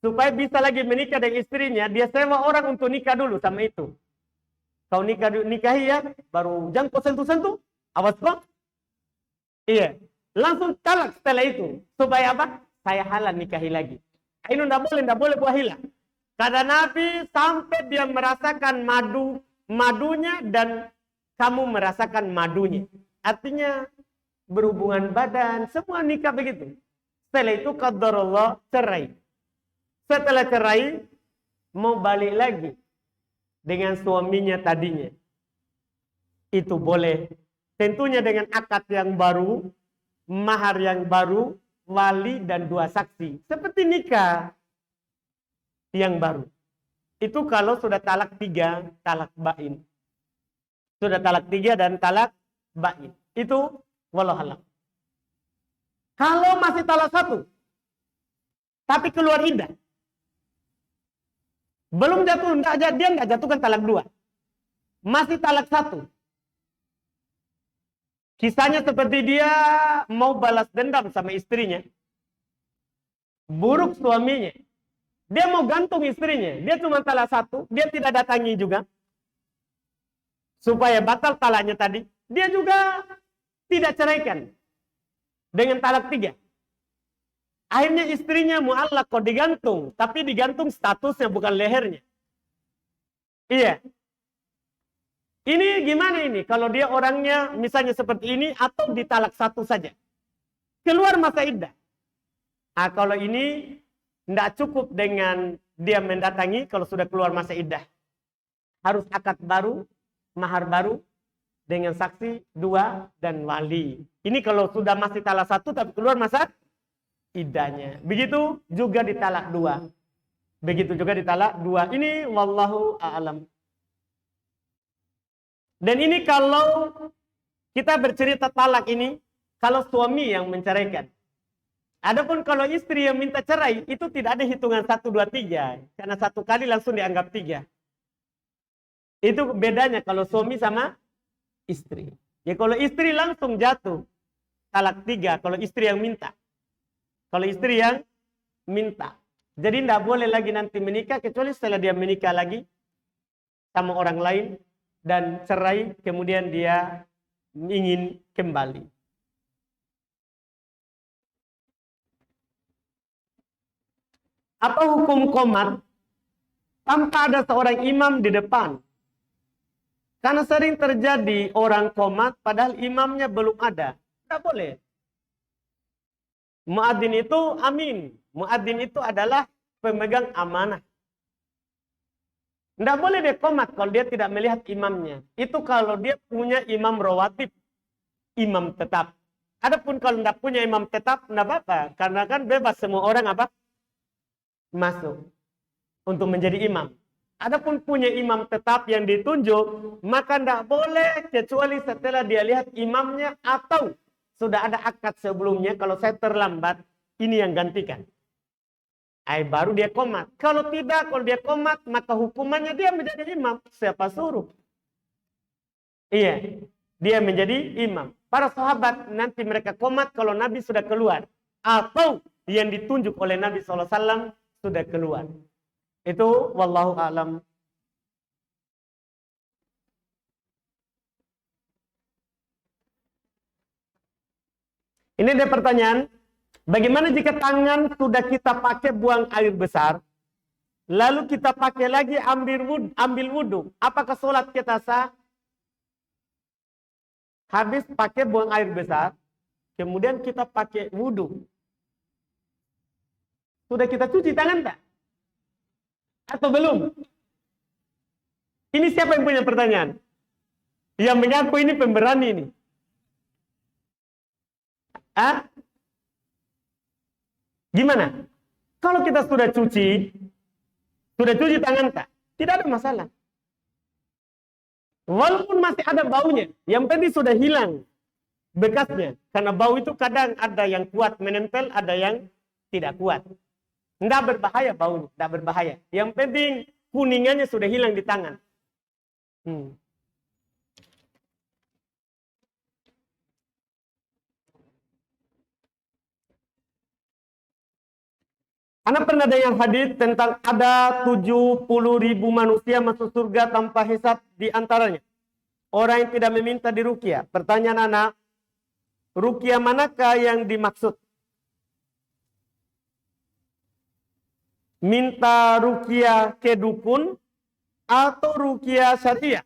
Supaya bisa lagi menikah dengan istrinya, dia sewa orang untuk nikah dulu sama itu. Kau nikahi ya, baru jangan kau sentuh-sentuh. Awas bang. Iya. Langsung talak setelah itu. Supaya apa? Saya halal nikahi lagi. Ini tidak boleh buah hilang. Kata Nabi sampai dia merasakan madunya dan kamu merasakan madunya. Artinya berhubungan badan, semua nikah begitu. Setelah itu qadarullah cerai. Setelah cerai mau balik lagi dengan suaminya tadinya. Itu boleh. Tentunya dengan akad yang baru, mahar yang baru, wali dan 2 saksi. Seperti nikah yang baru. Itu kalau sudah talak 3, talak bain. Sudah talak 3 dan talak bain. Itu wallahualam. Kalau masih talak 1, tapi keluar iddah. Belum jatuh, dia enggak jatuhkan talak 2. Masih talak 1. Kisahnya seperti dia mau balas dendam sama istrinya. Buruk suaminya. Dia mau gantung istrinya. Dia cuma talak 1. Dia tidak datangi juga. Supaya batal talaknya tadi. Dia juga tidak ceraikan. Dengan talak 3. Akhirnya istrinya mu'allaq kok digantung. Tapi digantung statusnya bukan lehernya. Iya. Ini gimana ini? Kalau dia orangnya misalnya seperti ini atau ditalak 1 saja. Keluar masa iddah. Nah, kalau ini tidak cukup dengan dia mendatangi kalau sudah keluar masa iddah. Harus akad baru, mahar baru dengan saksi 2 dan wali. Ini kalau sudah masih talak 1 tapi keluar masa iddahnya. Begitu juga ditalak 2. Begitu juga ditalak 2. Ini wallahu a'lam. Dan ini kalau kita bercerita talak ini, kalau suami yang menceraikan. Adapun kalau istri yang minta cerai, itu tidak ada hitungan 1, 2, 3. Karena 1 kali langsung dianggap 3. Itu bedanya kalau suami sama istri. Ya kalau istri langsung jatuh, talak 3. Kalau istri yang minta. Kalau istri yang minta. Jadi tidak boleh lagi nanti menikah, kecuali setelah dia menikah lagi sama orang lain. Dan cerai, kemudian dia ingin kembali. Apa hukum qomat tanpa ada seorang imam di depan Karena sering terjadi orang qomat padahal imamnya belum ada. Tidak boleh. Muadzin itu amin. Muadzin itu adalah pemegang amanah. Tidak boleh dia qomat kalau dia tidak melihat imamnya. Itu kalau dia punya imam rawatib, imam tetap. Adapun kalau tidak punya imam tetap, tidak apa-apa. Karena kan bebas semua orang apa? Masuk untuk menjadi imam. Adapun punya imam tetap yang ditunjuk, maka tidak boleh kecuali setelah dia lihat imamnya atau sudah ada akad sebelumnya. Kalau saya terlambat, ini yang gantikan. Baru dia qomat. Kalau tidak, kalau dia qomat, maka hukumannya dia menjadi imam. Siapa suruh? Iya, dia menjadi imam. Para sahabat nanti mereka qomat kalau Nabi sudah keluar. Atau yang ditunjuk oleh Nabi SAW sudah keluar. Itu wallahu a'lam. Ini ada pertanyaan. Bagaimana jika tangan sudah kita pakai buang air besar, lalu kita pakai lagi ambil wudhu? Apakah sholat kita sah? Habis pakai buang air besar, kemudian kita pakai wudhu. Sudah kita cuci tangan tak? Atau belum? Ini siapa yang punya pertanyaan? Yang mengaku ini pemberani ini. Gimana? Kalau kita sudah cuci tangan tak? Tidak ada masalah. Walaupun masih ada baunya, yang penting sudah hilang bekasnya. Karena bau itu kadang ada yang kuat menempel, ada yang tidak kuat. Tidak berbahaya baunya, tidak berbahaya. Yang penting kuningannya sudah hilang di tangan. Karena pernah ada yang hadis tentang ada 70.000 manusia masuk surga tanpa hisab di antaranya orang yang tidak meminta diruqyah. Pertanyaan anak, ruqyah manakah yang dimaksud? Minta ruqyah ke dukun atau ruqyah syariah?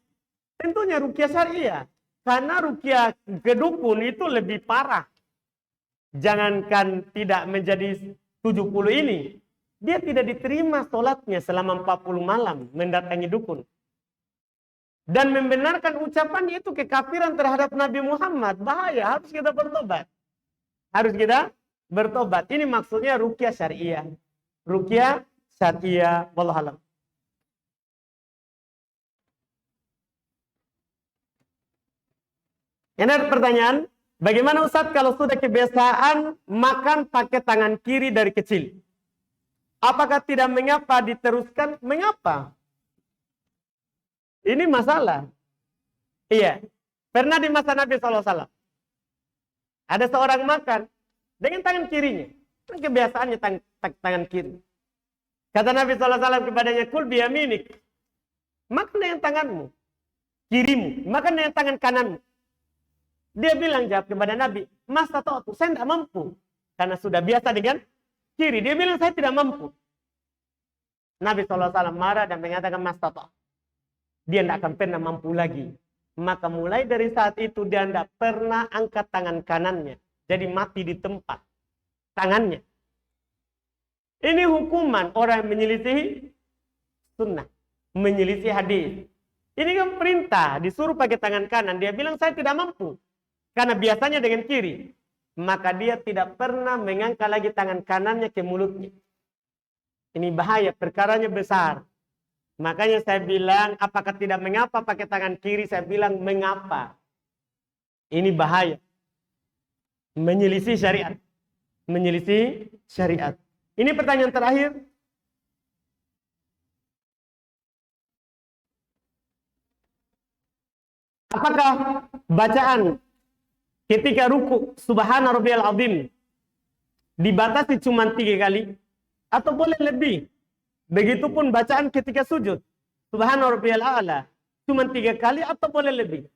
Tentunya ruqyah syariah. Karena ruqyah ke dukun itu lebih parah. Jangankan tidak menjadi 70 ini, dia tidak diterima sholatnya selama 40 malam mendatangi dukun. Dan membenarkan ucapannya itu kekafiran terhadap Nabi Muhammad. Bahaya, harus kita bertobat. Harus kita bertobat. Ini maksudnya ruqyah syariah. Ruqyah syariah, wallahu a'lam. Ini ada pertanyaan. Bagaimana Ustaz kalau sudah kebiasaan makan pakai tangan kiri dari kecil? Apakah tidak mengapa diteruskan? Mengapa? Ini masalah. Iya. Pernah di masa Nabi SAW. Ada seorang makan dengan tangan kirinya. Kebiasaannya tangan kiri. Kata Nabi SAW kepadanya, kul biyaminik. Makan dengan tanganmu. Kirimu. Makan dengan tangan kananmu. Dia bilang jawab kepada Nabi, Mas tata'tu, saya tidak mampu. Karena sudah biasa dengan kiri. Dia bilang saya tidak mampu. Nabi SAW marah dan mengatakan Mas tata'tu. Dia tidak akan pernah mampu lagi. Maka mulai dari saat itu dia tidak pernah angkat tangan kanannya. Jadi mati di tempat tangannya. Ini hukuman orang yang menyelisihi sunnah. Menyelisihi hadis. Ini kan perintah, disuruh pakai tangan kanan. Dia bilang saya tidak mampu. Karena biasanya dengan kiri. Maka dia tidak pernah mengangkat lagi tangan kanannya ke mulutnya. Ini bahaya, perkaranya besar. Makanya saya bilang, apakah tidak mengapa pakai tangan kiri? Saya bilang, mengapa. Ini bahaya. Menyelisih syariat. Menyelisih syariat. Ini pertanyaan terakhir. Apakah bacaan ketika ruku subhana rabbiyal azim dibatasi cuma 3 kali atau boleh lebih? Begitupun bacaan ketika sujud subhana rabbiyal a'la cuma 3 kali atau boleh lebih?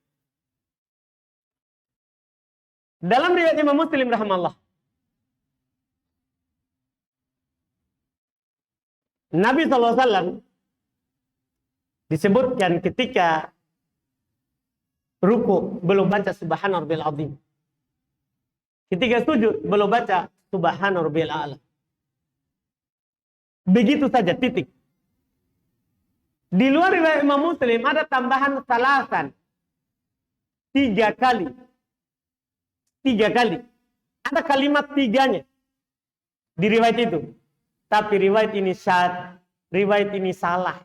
Dalam riwayat Imam Muslim rahimahullah, Nabi SAW disebutkan ketika ruku belum baca subhana rabbiyal azim. Ketika sujud belum baca subhana rabbiyal a'la. Begitu saja, titik. Di luar riwayat Imam Muslim ada tambahan salasan. 3 kali. 3 kali. Ada kalimat 3-nya di riwayat itu. Tapi riwayat ini syad, riwayat ini salah.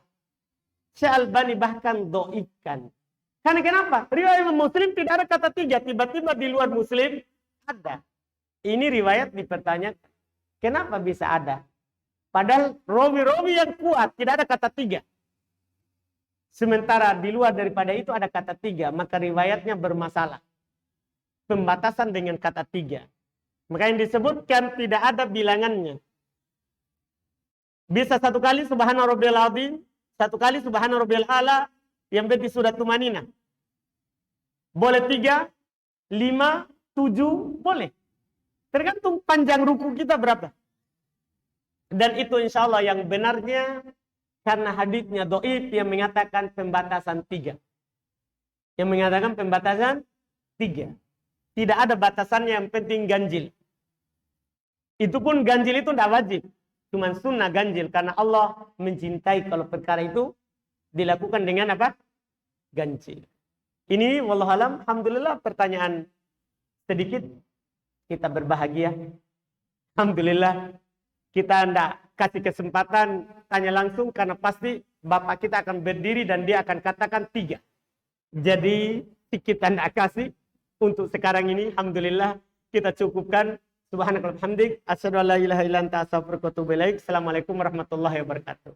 Syekh Albani bahkan doifkan. Karena kenapa? Riwayat Imam Muslim tidak ada kata 3. Tiba-tiba di luar Muslim ada. Ini riwayat dipertanyakan. Kenapa bisa ada? Padahal rawi-rawi yang kuat tidak ada kata 3. Sementara di luar daripada itu ada kata 3. Maka riwayatnya bermasalah. Pembatasan dengan kata 3. Maka yang disebutkan tidak ada bilangannya. Bisa 1 kali subhana rabbiyal azim, 1 kali subhana rabbiyal a'la, yang berarti sudah tumanina. Boleh 3, 5, 7, boleh. Tergantung panjang ruku kita berapa. Dan itu insya Allah yang benarnya, karena haditsnya dhaif yang mengatakan pembatasan 3. Yang mengatakan pembatasan 3. Tidak ada batasannya, yang penting ganjil. Itu pun ganjil itu tidak wajib. Cuma sunnah ganjil. Karena Allah mencintai kalau perkara itu dilakukan dengan apa? Ganjil. Ini wallahualam, alhamdulillah pertanyaan sedikit. Kita berbahagia. Alhamdulillah. Kita tidak kasih kesempatan tanya langsung. Karena pasti bapak kita akan berdiri dan dia akan katakan 3. Jadi kita tidak kasih. Untuk sekarang ini, alhamdulillah kita cukupkan. Subhanakallahumma wa bihamdik, asyhadu an la ilaha illa anta, astaghfiruka wa atubu ilaik. Assalamualaikum warahmatullahi wabarakatuh.